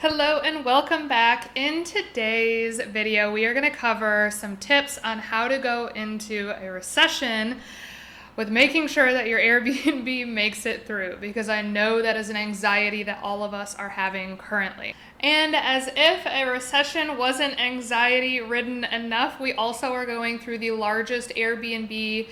Hello and welcome back. In today's video, we are going to cover some tips on how to go into a recession with making sure that your Airbnb makes it through, because I know that is an anxiety that all of us are having currently. And as if a recession wasn't anxiety-ridden enough, we also are going through the largest Airbnb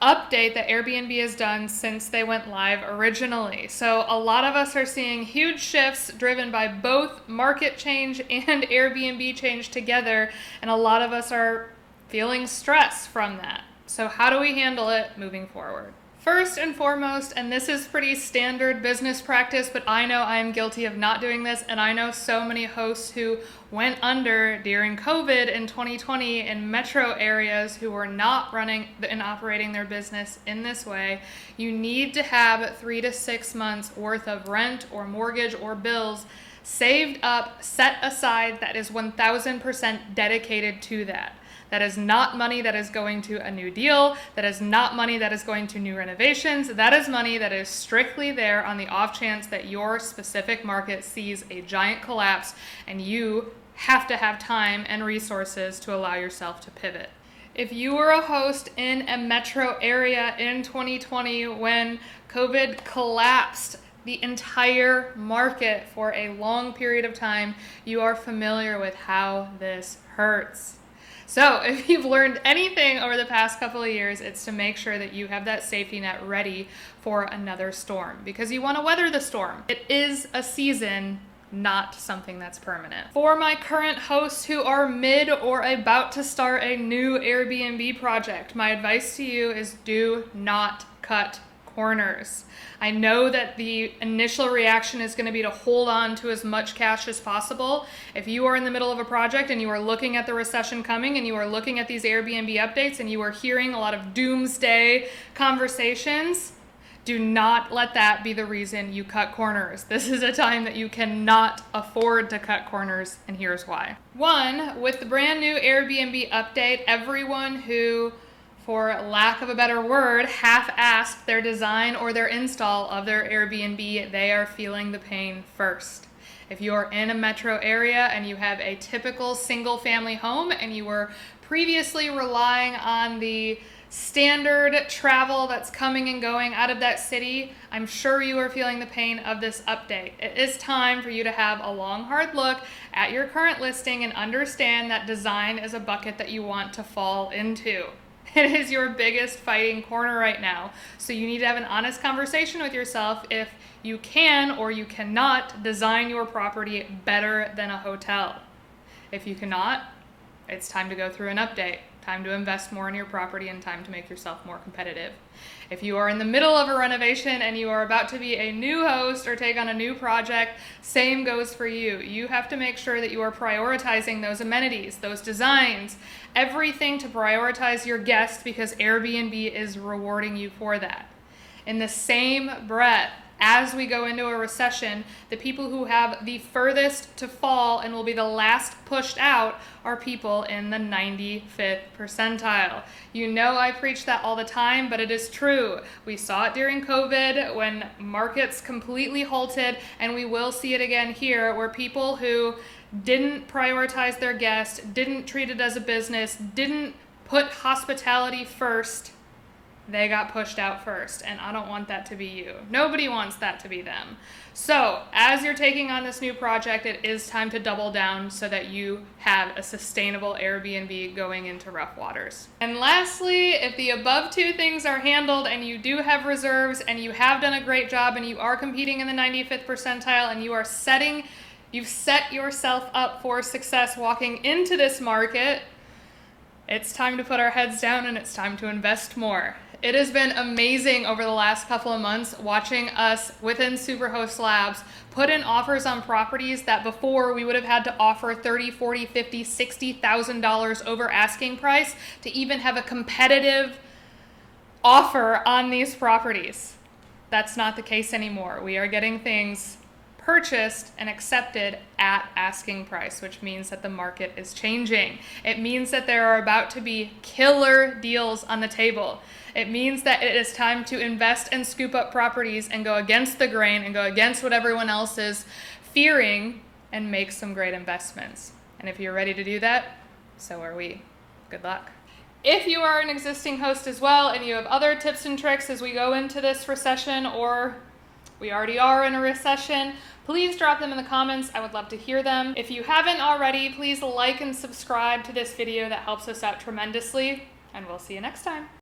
update that Airbnb has done since they went live originally. So a lot of us are seeing huge shifts driven by both market change and Airbnb change together, and a lot of us are feeling stress from that. So how do we handle it moving forward? First and foremost, and this is pretty standard business practice, but I know I am guilty of not doing this, and I know so many hosts who went under during COVID in 2020 in metro areas who were not running and operating their business in this way. You need to have 3 to 6 months worth of rent or mortgage or bills saved up, set aside, that is 1000% dedicated to that. That is not money that is going to a new deal. That is not money that is going to new renovations. That is money that is strictly there on the off chance that your specific market sees a giant collapse and you have to have time and resources to allow yourself to pivot. If you were a host in a metro area in 2020 when COVID collapsed the entire market for a long period of time, you are familiar with how this hurts. So if you've learned anything over the past couple of years, it's to make sure that you have that safety net ready for another storm, because you want to weather the storm. It is a season, not something that's permanent. For my current hosts who are mid or about to start a new Airbnb project, my advice to you is do not cut corners. I know that the initial reaction is going to be to hold on to as much cash as possible. If you are in the middle of a project and you are looking at the recession coming and you are looking at these Airbnb updates and you are hearing a lot of doomsday conversations, do not let that be the reason you cut corners. This is a time that you cannot afford to cut corners, and here's why. One, with the brand new Airbnb update, everyone who, for lack of a better word, half-assed their design or their install of their Airbnb, they are feeling the pain first. If you're in a metro area and you have a typical single-family home and you were previously relying on the standard travel that's coming and going out of that city, I'm sure you are feeling the pain of this update. It is time for you to have a long, hard look at your current listing and understand that design is a bucket that you want to fall into. It is your biggest fighting corner right now. So you need to have an honest conversation with yourself if you can or you cannot design your property better than a hotel. If you cannot, it's time to go through an update. Time to invest more in your property and time to make yourself more competitive. If you are in the middle of a renovation and you are about to be a new host or take on a new project, same goes for you. You have to make sure that you are prioritizing those amenities, those designs, everything to prioritize your guests, because Airbnb is rewarding you for that. In the same breath, as we go into a recession, the people who have the furthest to fall and will be the last pushed out are people in the 95th percentile. You know I preach that all the time, but it is true. We saw it during COVID when markets completely halted, and we will see it again here, where people who didn't prioritize their guests, didn't treat it as a business, didn't put hospitality first, they got pushed out first, and I don't want that to be you. Nobody wants that to be them. So, as you're taking on this new project, it is time to double down so that you have a sustainable Airbnb going into rough waters. And lastly, if the above two things are handled and you do have reserves and you have done a great job and you are competing in the 95th percentile and you've set yourself up for success walking into this market, it's time to put our heads down and it's time to invest more. It has been amazing over the last couple of months watching us within Superhost Labs put in offers on properties that before we would have had to offer $30,000, $40,000, $50,000, $60,000 over asking price to even have a competitive offer on these properties. That's not the case anymore. We are getting things purchased and accepted at asking price, which means that the market is changing. It means that there are about to be killer deals on the table. It means that it is time to invest and scoop up properties and go against the grain and go against what everyone else is fearing and make some great investments. And if you're ready to do that, so are we. Good luck. If you are an existing host as well and you have other tips and tricks as we go into this recession, or we already are in a recession, please drop them in the comments. I would love to hear them. If you haven't already, please like and subscribe to this video. That helps us out tremendously, and we'll see you next time.